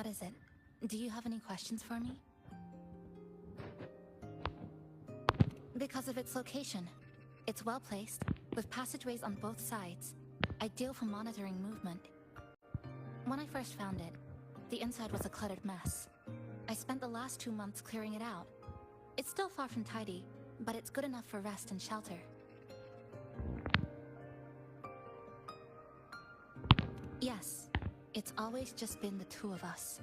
is it? Do you have any questions for me? Because of its location. It's well placed, with passageways on both sides, ideal for monitoring movement. When I first found it, the inside was a cluttered mess. I spent the last 2 months clearing it out. It's still far from tidy, but it's good enough for rest and shelter. Yes, it's always just been the two of us.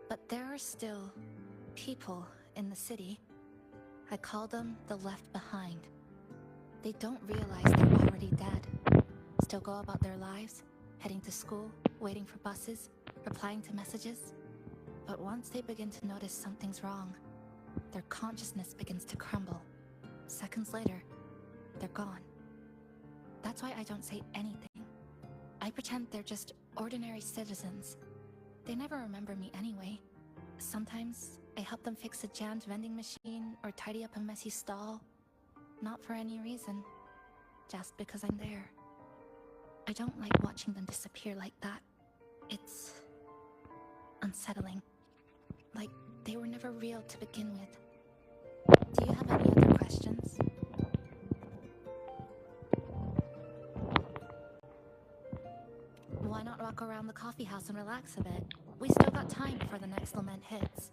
But there are still people in the city. I call them the left behind. They don't realize they're already dead. Still go about their lives, heading to school, waiting for buses, replying to messages. But once they begin to notice something's wrong, their consciousness begins to crumble. Seconds later, they're gone. That's why I don't say anything. I pretend they're just ordinary citizens. They never remember me anyway. Sometimes I help them fix a jammed vending machine or tidy up a messy stall. Not for any reason, just because I'm there. I don't like watching them disappear like that. It's unsettling. Like they were never real to begin with. Do you have any other questions? Why not walk around the coffee house and relax a bit? We still got time before the next lament hits.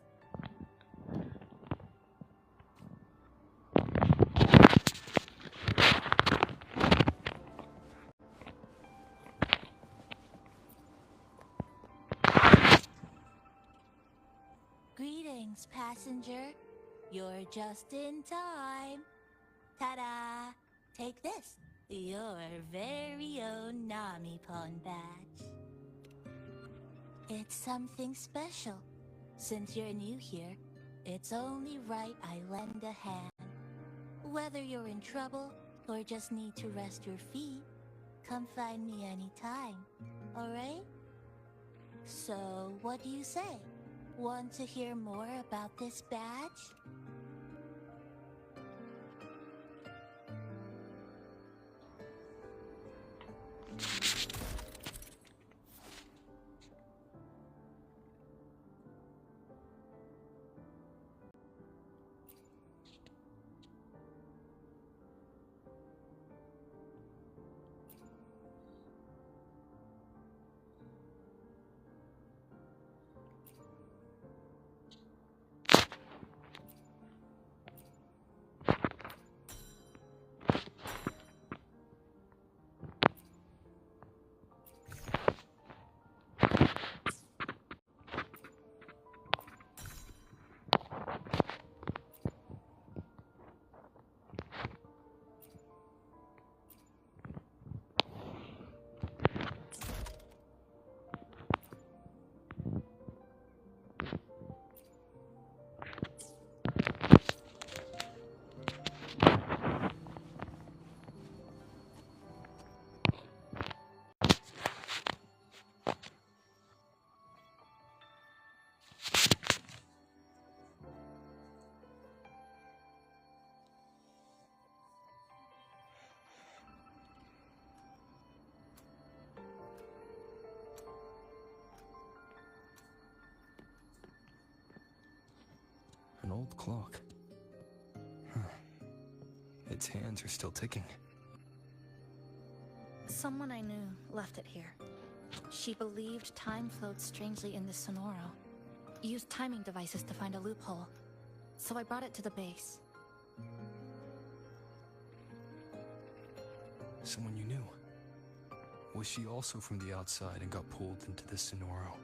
Greetings, passenger. You're just in time. Ta-da! Take this, your very own Nami-pon badge. It's something special. Since you're new here, it's only right I lend a hand. Whether you're in trouble or just need to rest your feet, come find me anytime, alright? So, what do you say? Want to hear more about this badge? An old clock. Huh. Its hands are still ticking. Someone I knew left it here. She believed time flowed strangely in the Sonoro. Used timing devices to find a loophole. So I brought it to the base. Someone you knew. Was she also from the outside and got pulled into the Sonoro?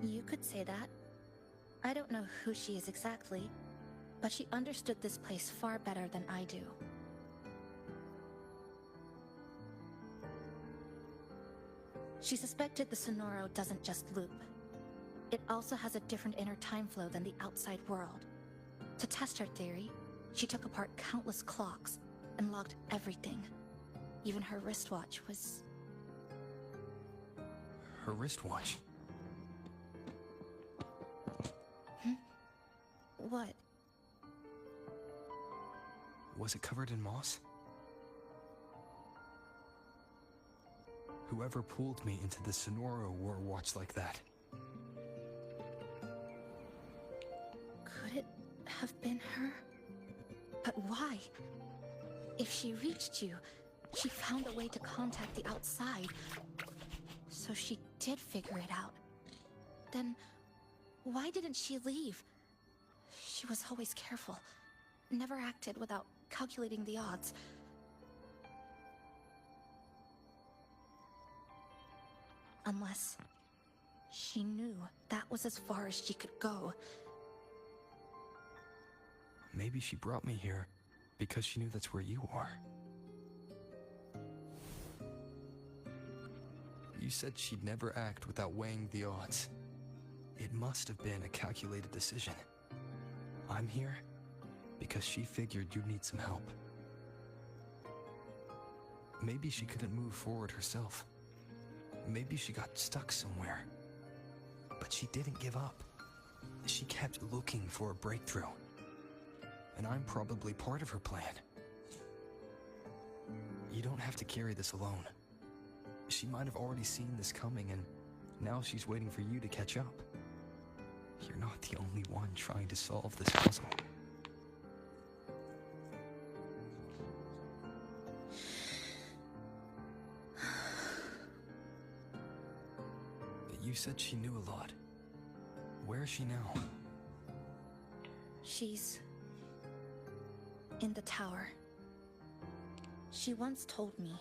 You could say that. I don't know who she is exactly, but she understood this place far better than I do. She suspected the Sonoro doesn't just loop. It also has a different inner time flow than the outside world. To test her theory, she took apart countless clocks and logged everything. Even her wristwatch was... Her wristwatch? What? Was it covered in moss? Whoever pulled me into the Sonora wore a watch like that. Could it have been her? But why? If she reached you, she found a way to contact the outside. So she did figure it out. Then, why didn't she leave? She was always careful. Never acted without calculating the odds. Unless she knew that was as far as she could go. Maybe she brought me here because she knew that's where you are. You said she'd never act without weighing the odds. It must have been a calculated decision. I'm here because she figured you'd need some help. Maybe she couldn't move forward herself. Maybe she got stuck somewhere. But she didn't give up. She kept looking for a breakthrough. And I'm probably part of her plan. You don't have to carry this alone. She might have already seen this coming, and now she's waiting for you to catch up. You're not the only one trying to solve this puzzle. You said she knew a lot. Where is she now? She's in the tower. She once told me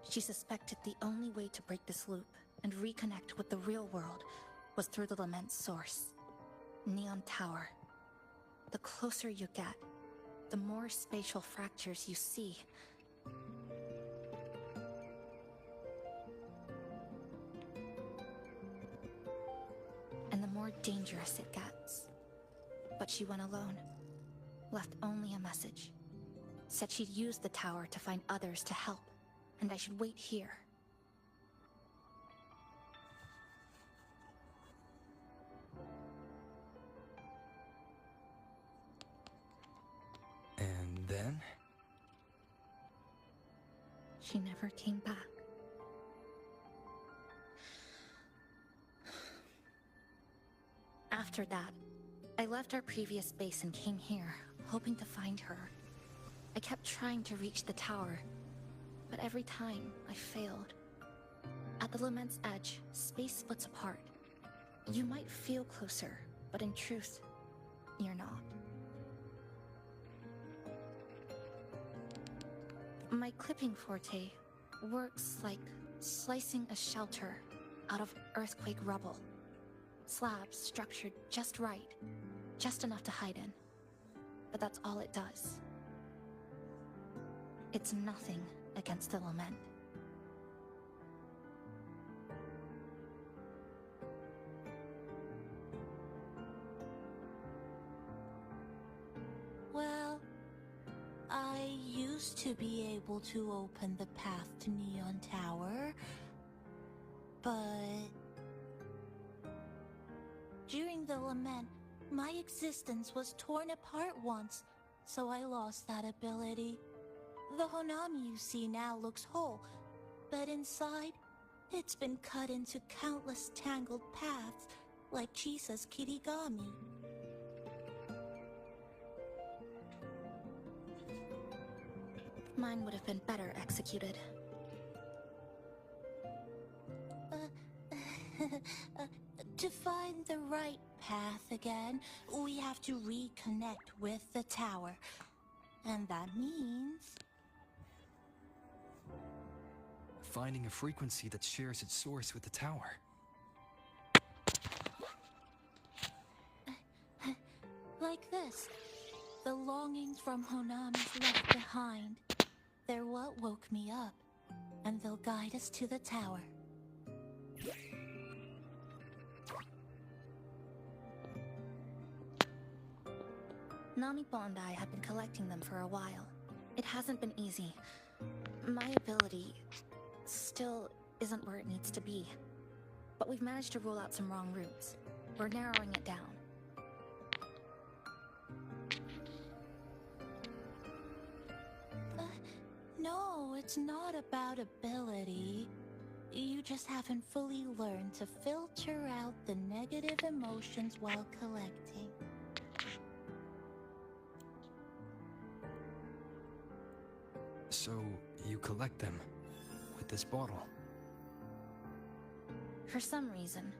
she suspected the only way to break this loop and reconnect with the real world was through the Lament's source, Neon Tower. The closer you get, the more spatial fractures you see. And the more dangerous it gets. But she went alone, left only a message. Said she'd use the tower to find others to help, and I should wait here. And then? She never came back. After that, I left our previous base and came here, hoping to find her. I kept trying to reach the tower, but every time I failed. At the Lament's edge, space splits apart. You might feel closer, but in truth, you're not. My clipping forte works like slicing a shelter out of earthquake rubble. Slabs structured just right, just enough to hide in. But that's all it does. It's nothing against the Lament. Well, I used to be able to open the path to Neon Tower, but during the Lament, my existence was torn apart once, so I lost that ability. The Honami you see now looks whole, but inside, it's been cut into countless tangled paths, like Chisa's Kirigami. Mine would have been better executed. To find the right path again, we have to reconnect with the tower. And that means... finding a frequency that shares its source with the tower. Like this. The longings from Honami's left behind. They're what woke me up, and they'll guide us to the tower. Namipo and I have been collecting them for a while. It hasn't been easy. My ability still isn't where it needs to be. But we've managed to rule out some wrong routes. We're narrowing it down. No, it's not about ability. You just haven't fully learned to filter out the negative emotions while collecting. So, you collect them with this bottle. For some reason,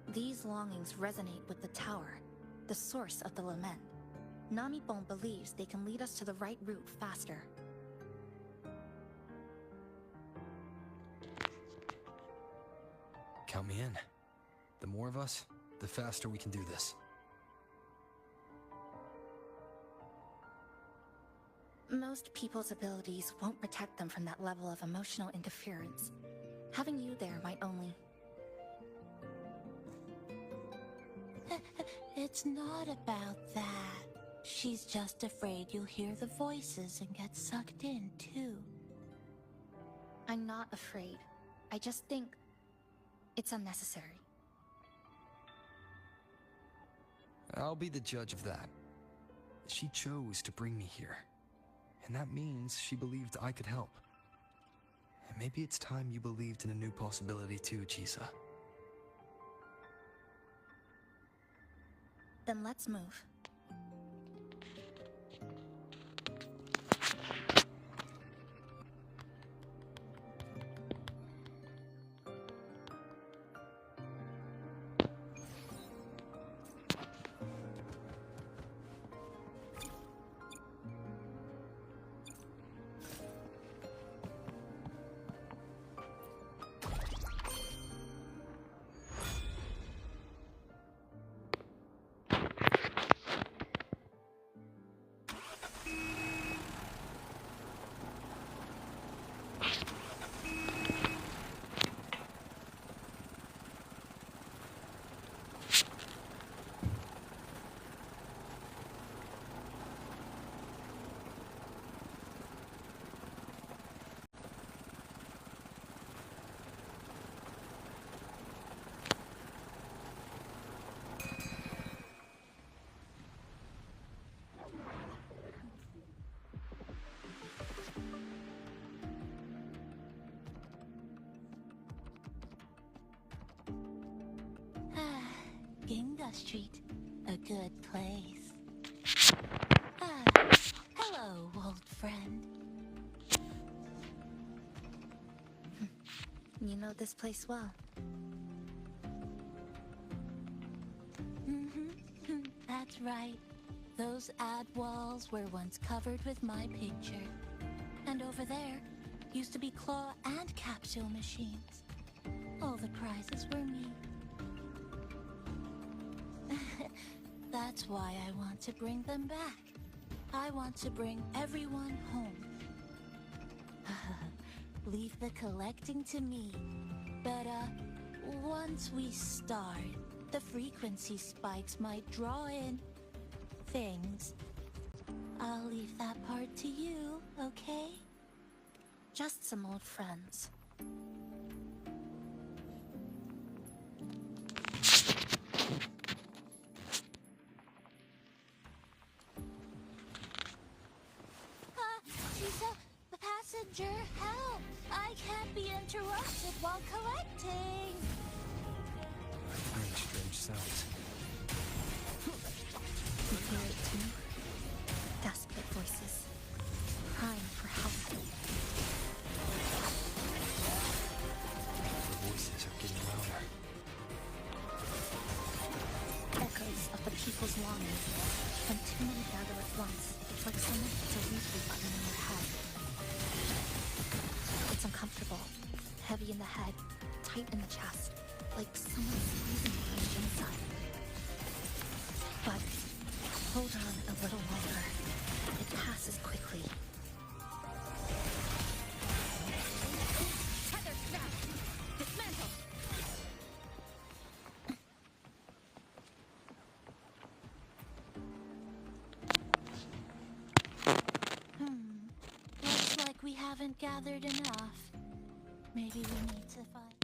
these longings resonate with the tower, the source of the lament. Namipon believes they can lead us to the right route faster. Count me in. The more of us, the faster we can do this. Most people's abilities won't protect them from that level of emotional interference. Having you there might only... It's not about that. She's just afraid you'll hear the voices and get sucked in, too. I'm not afraid. I just think it's unnecessary. I'll be the judge of that. She chose to bring me here. And that means she believed I could help. And maybe it's time you believed in a new possibility too, Chisa. Then let's move. Ginga Street, a good place. Hello, old friend. You know this place well. That's right. Those ad walls were once covered with my picture. And over there used to be claw and capsule machines. All the prizes were me. That's why I want to bring them back. I want to bring everyone home. Leave the collecting to me. But, once we start, the frequency spikes might draw in things. I'll leave that part to you, okay? Just some old friends. Chisa, the passenger, help! I can't be interrupted while collecting. I'm hearing strange sounds. You hear it too? Desperate voices, crying for help. The voices are getting louder. Echoes of the people's longing. When too many gather at once, it's like someone hits a replay button in their head. It's uncomfortable, heavy in the head, tight in the chest, like someone squeezing you from the inside. But hold on a little longer. It passes quickly. Tether snapped! Dismantle! Looks like we haven't gathered enough. Maybe we need to find...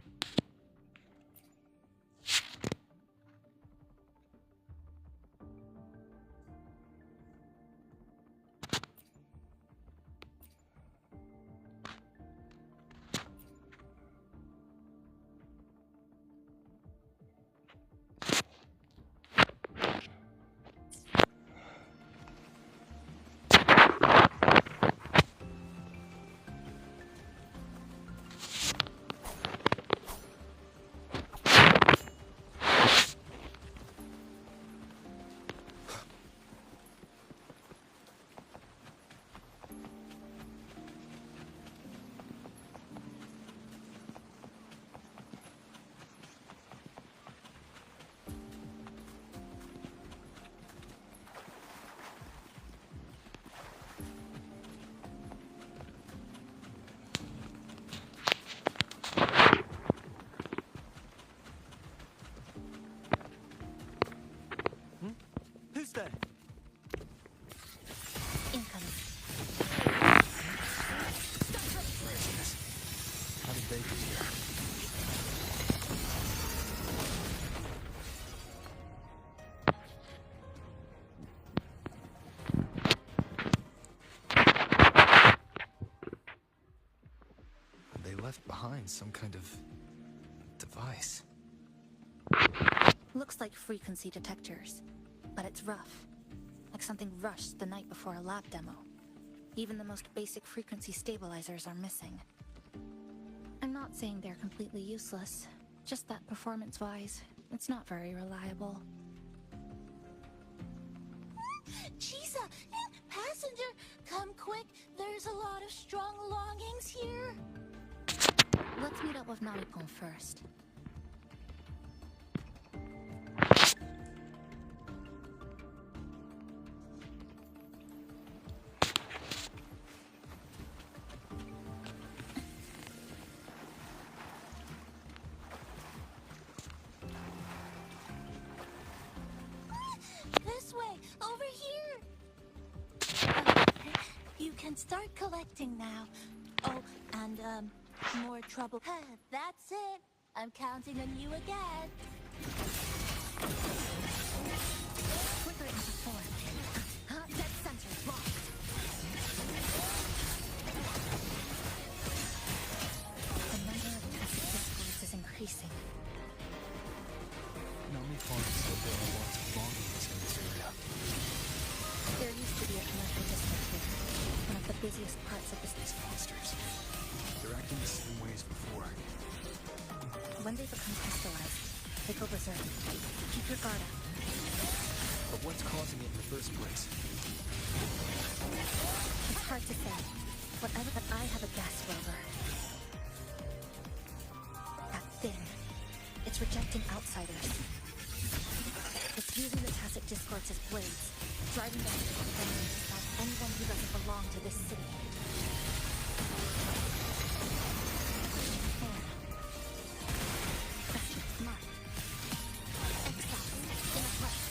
left behind some kind of device. Looks like frequency detectors, but it's rough. Like something rushed the night before a lab demo. Even the most basic frequency stabilizers are missing. I'm not saying they're completely useless, just that performance-wise, it's not very reliable. Chisa! Passenger! Come quick! There's a lot of strong longings here! Let's meet up with Naripon first. This way! Over here! You can start collecting now. Oh, and, more trouble. That's it! I'm counting on you again! Quicker into form. Dead center locked. The number of tacit discords is increasing. Naripon said there are lots of longings in this area. There used to be a commercial district here, one of the busiest parts of this. These monsters, they're acting the same way as before. When they become crystallized, they go berserk. Keep your guard up. But what's causing it in the first place? It's hard to say. Whatever, but I have a gas rover. That thing. It's rejecting outsiders. It's using the tacit discords as blades, driving them to defend and dispatch anyone who doesn't belong to this city. Fair. That's smart. Exiles in a flesh.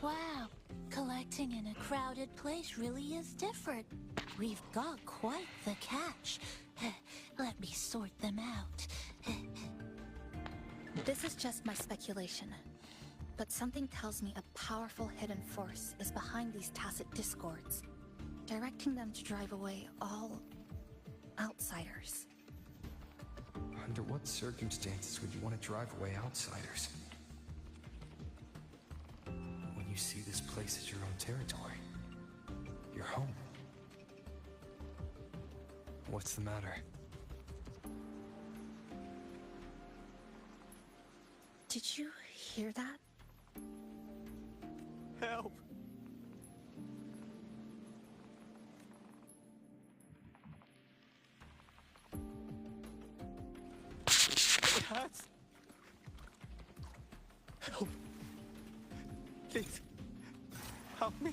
Wow, collecting in a crowded place really is different. We've got quite the catch. Let me sort them out. This is just my speculation, but something tells me a powerful hidden force is behind these tacit discords, directing them to drive away all outsiders. Under what circumstances would you want to drive away outsiders? When you see this place as your own territory, your home. What's the matter? Did you hear that? Help! Cats! Help! Please, help me!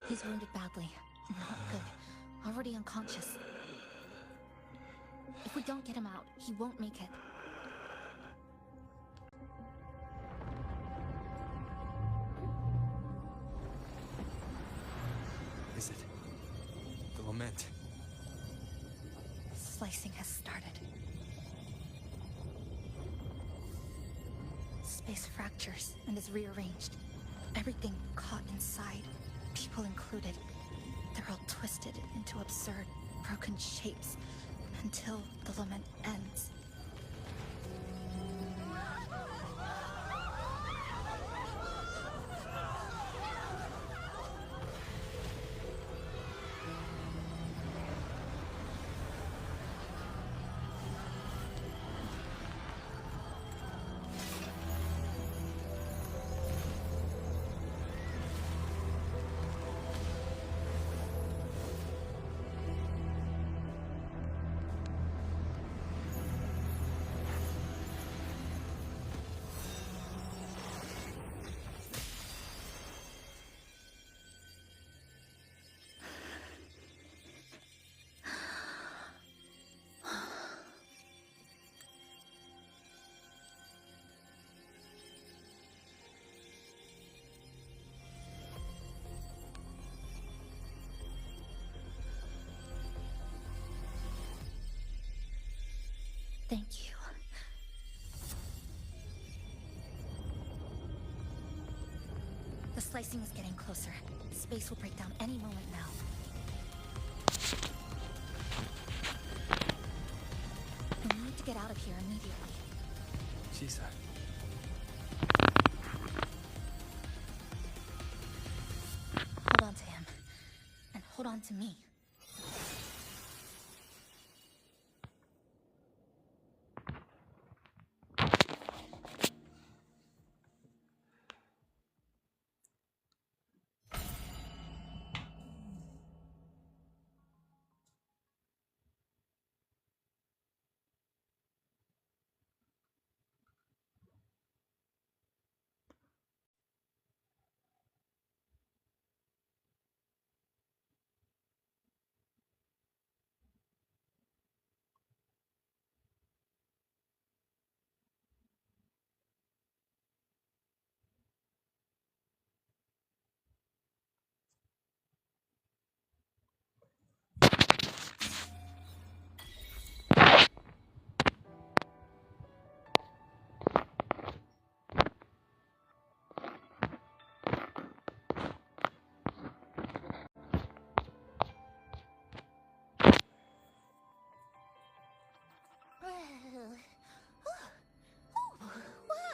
He's wounded badly. Not good. Already unconscious. If we don't get him out, he won't make it. Is it? The lament. Slicing has started. Space fractures and is rearranged. Everything caught inside, people included. They're all twisted into absurd, broken shapes until the lament ends. Thank you. The slicing is getting closer. Space will break down any moment now. We need to get out of here immediately. Chisa. Hold on to him. And hold on to me.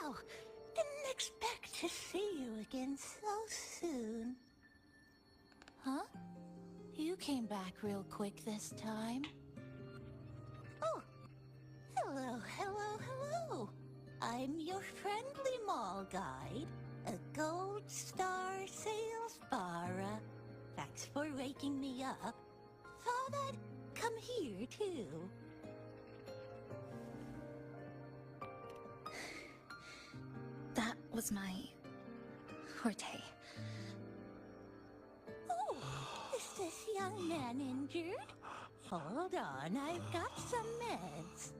Wow! Didn't expect to see you again so soon. Huh? You came back real quick this time. Oh! Hello, hello, hello! I'm your friendly mall guide, a Gold Star Sales Bara. Thanks for waking me up. Thought I'd come here too. That was my forte. Oh, is this young man injured? Hold on, I've got some meds.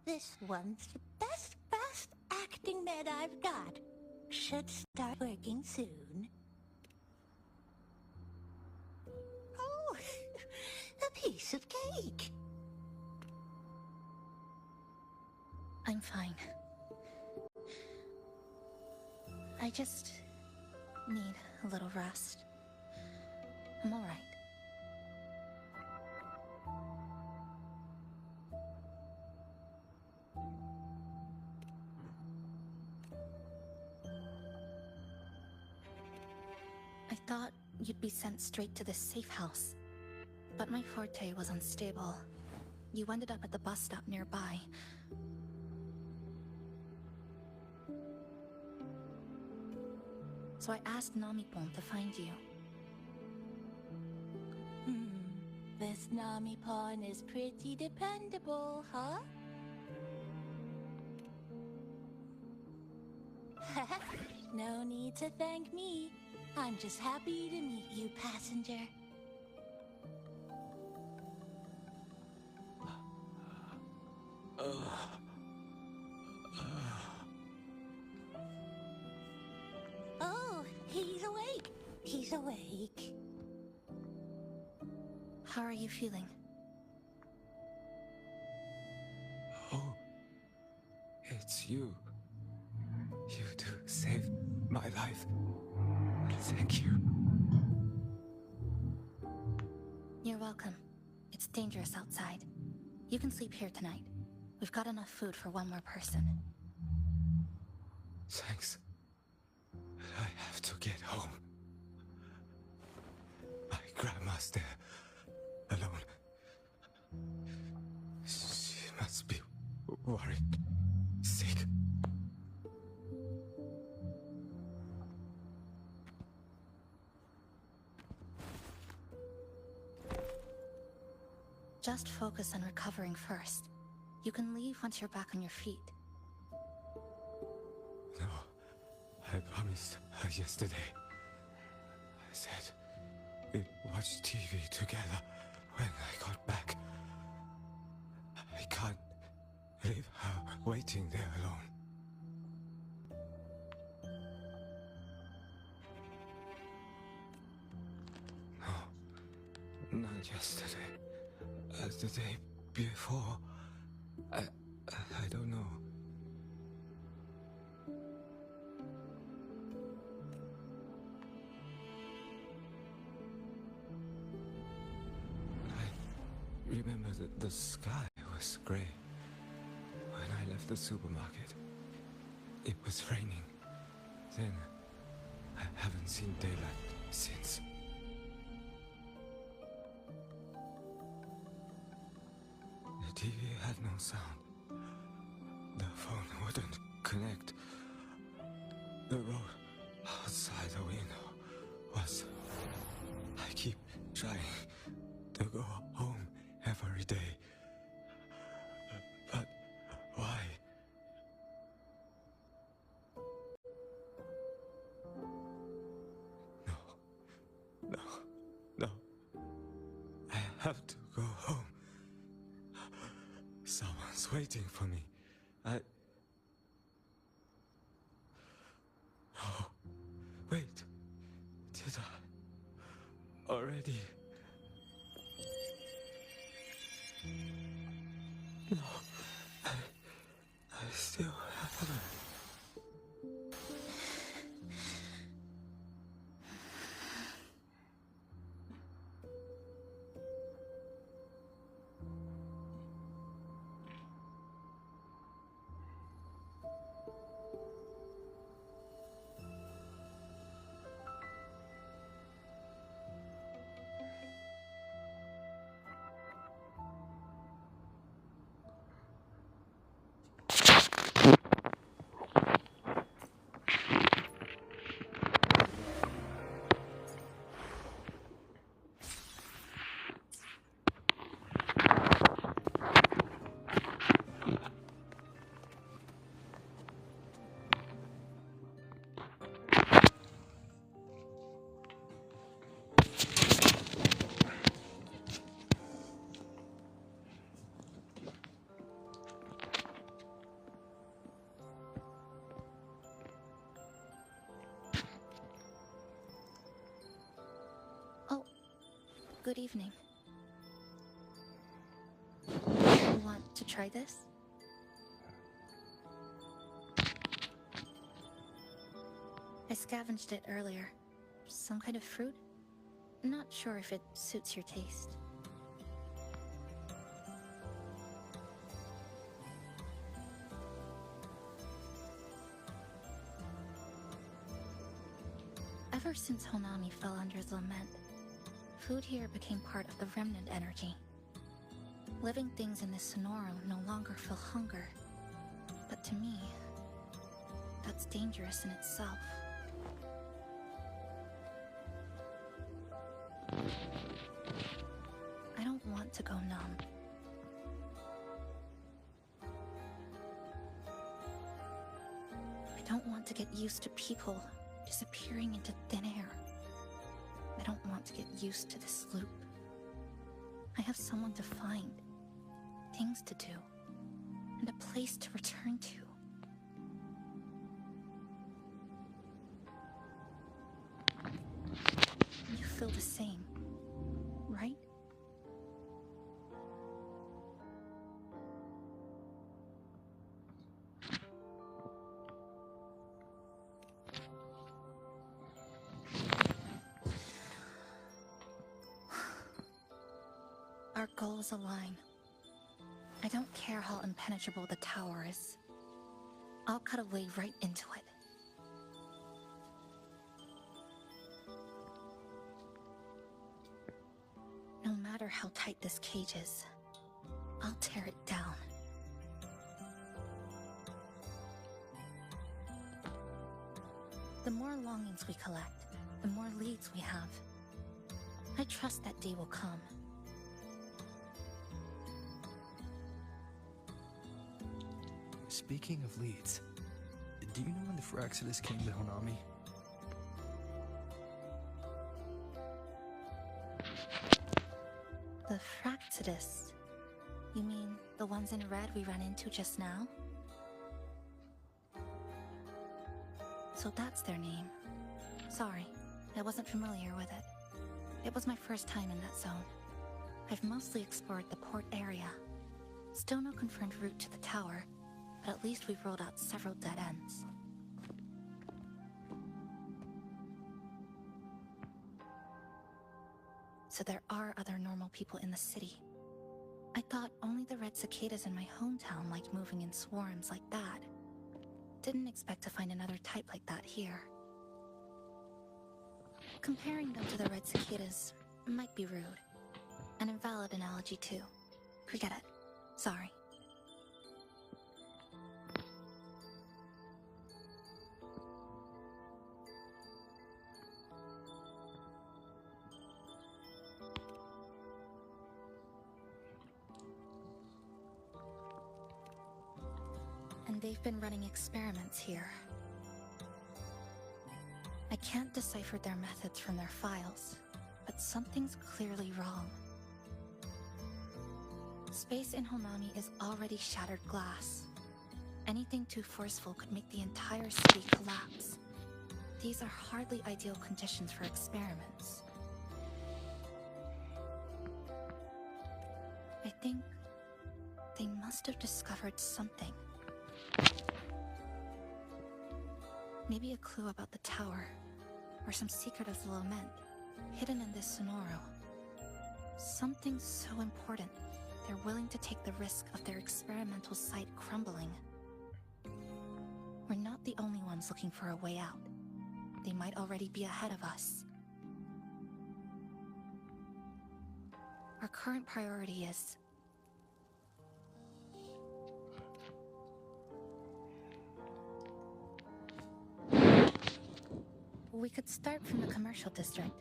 This one's the best fast acting med I've got. Should start working soon. Oh, a piece of cake. I'm fine. I just need a little rest. I'm all right. I thought you'd be sent straight to this safe house. But my forte was unstable. You ended up at the bus stop nearby. So I asked Namipon to find you. This Namipon is pretty dependable, huh? No need to thank me. I'm just happy to meet you, passenger. awake. How are you feeling? Oh, it's you. You two saved my life. Thank you. You're welcome. It's dangerous outside. You can sleep here tonight. We've got enough food for one more person. Thanks. I have to get home. My grandma's there, alone. She must be worried, sick. Just focus on recovering first. You can leave once you're back on your feet. No, I promised her yesterday. I said we'd watch TV together when I got back. I can't leave her waiting there alone. No, not yesterday. The day before. I don't know. I remember that the sky was gray. When I left the supermarket, it was raining. Then, I haven't seen daylight since. The TV had no sound. The phone wouldn't connect. The road outside the window was... I keep trying to go home every day. But why? No. I have to go home. Someone's waiting for me. Oh, wait. Did I already? No, I still haven't. Good evening. You want to try this? I scavenged it earlier. Some kind of fruit? Not sure if it suits your taste. Ever since Honami fell under the lament, food here became part of the remnant energy. Living things in this Sonoro no longer feel hunger. But to me, that's dangerous in itself. I don't want to go numb. I don't want to get used to people disappearing into thin air. I don't want to get used to this loop. I have someone to find, things to do, and a place to return to. feel the same, right? Our goals align. I don't care how impenetrable the tower is. I'll cut a way right into it. No matter how tight this cage is, I'll tear it down. The more longings we collect, the more leads we have. I trust that day will come. Speaking of leads, do you know when the Phraxidus came to Honami? The Phraxidus? You mean the ones in red we ran into just now? So that's their name. Sorry, I wasn't familiar with it. It was my first time in that zone. I've mostly explored the port area. Still no confirmed route to the tower, but at least we've rolled out several dead ends. So there are other normal people in the city. I thought only the red cicadas in my hometown liked moving in swarms like that. Didn't expect to find another type like that here. Comparing them to the red cicadas might be rude. An invalid analogy too. Forget it. Sorry. And they've been running experiments here. I can't decipher their methods from their files, but something's clearly wrong. Space in Honami is already shattered glass. Anything too forceful could make the entire city collapse. These are hardly ideal conditions for experiments. I think they must have discovered something. Maybe a clue about the tower, or some secret of the lament, hidden in this Sonoro. Something so important, they're willing to take the risk of their experimental site crumbling. We're not the only ones looking for a way out. They might already be ahead of us. Our current priority is... We could start from the commercial district.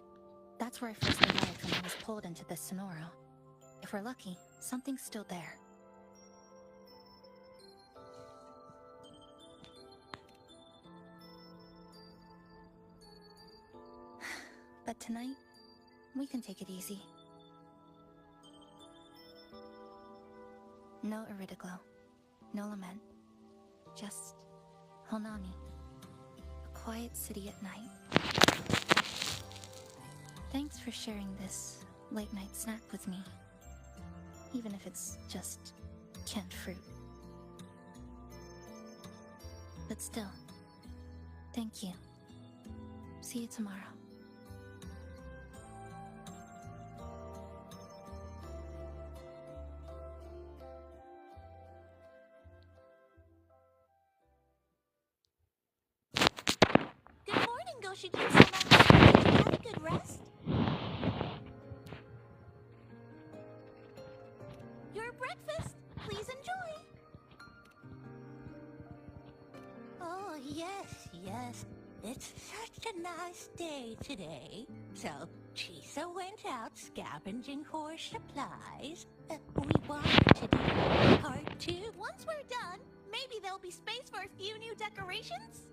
That's where I first arrived when I was pulled into this Sonoro. If we're lucky, something's still there. But tonight, we can take it easy. No Iridoglow, no lament, just Honami. A quiet city at night. Thanks for sharing this late-night snack with me. Even if it's just canned fruit. But still, thank you. See you tomorrow. Good morning, Goshijin-sama. Did you have a good rest? Your breakfast. Please enjoy. Oh, yes, yes. It's such a nice day today. So, Chisa went out scavenging for supplies. We wanted to do part 2. Once we're done, maybe there'll be space for a few new decorations?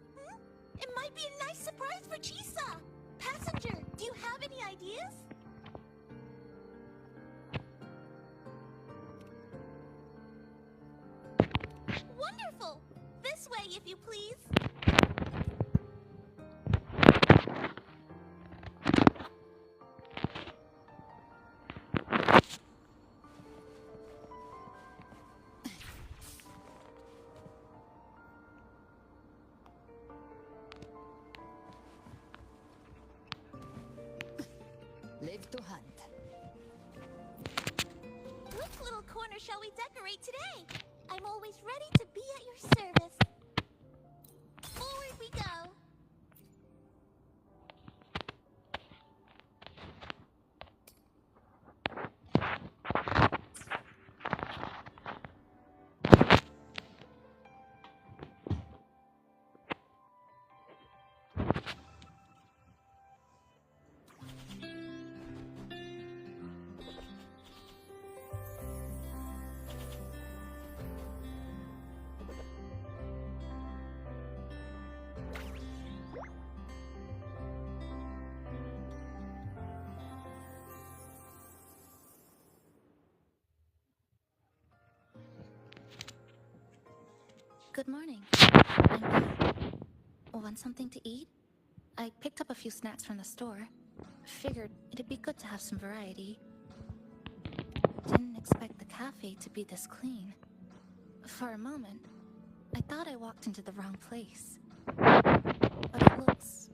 It might be a nice surprise for Chisa. Passenger, do you have any ideas? Wonderful! This way, if you please. safe to hunt. Which little corner shall we decorate today? I'm always ready to be at your service. Forward we go. Good morning. I'm back. Want something to eat? I picked up a few snacks from the store. Figured it'd be good to have some variety. Didn't expect the cafe to be this clean. For a moment, I thought I walked into the wrong place. But it looks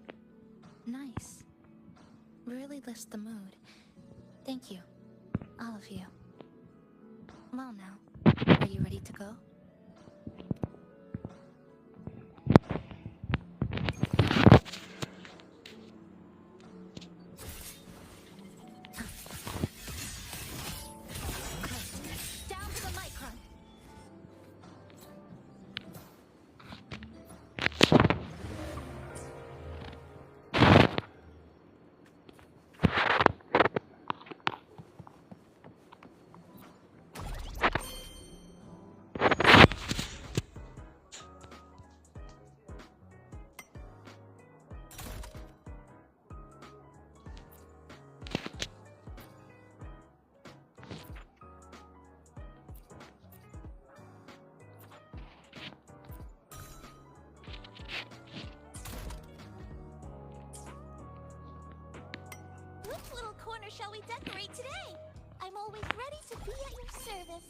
nice. Really lifts the mood. Thank you, all of you. Well now, are you ready to go? Down to the micron. Which little corner shall we decorate today? I'm always ready to be at your service.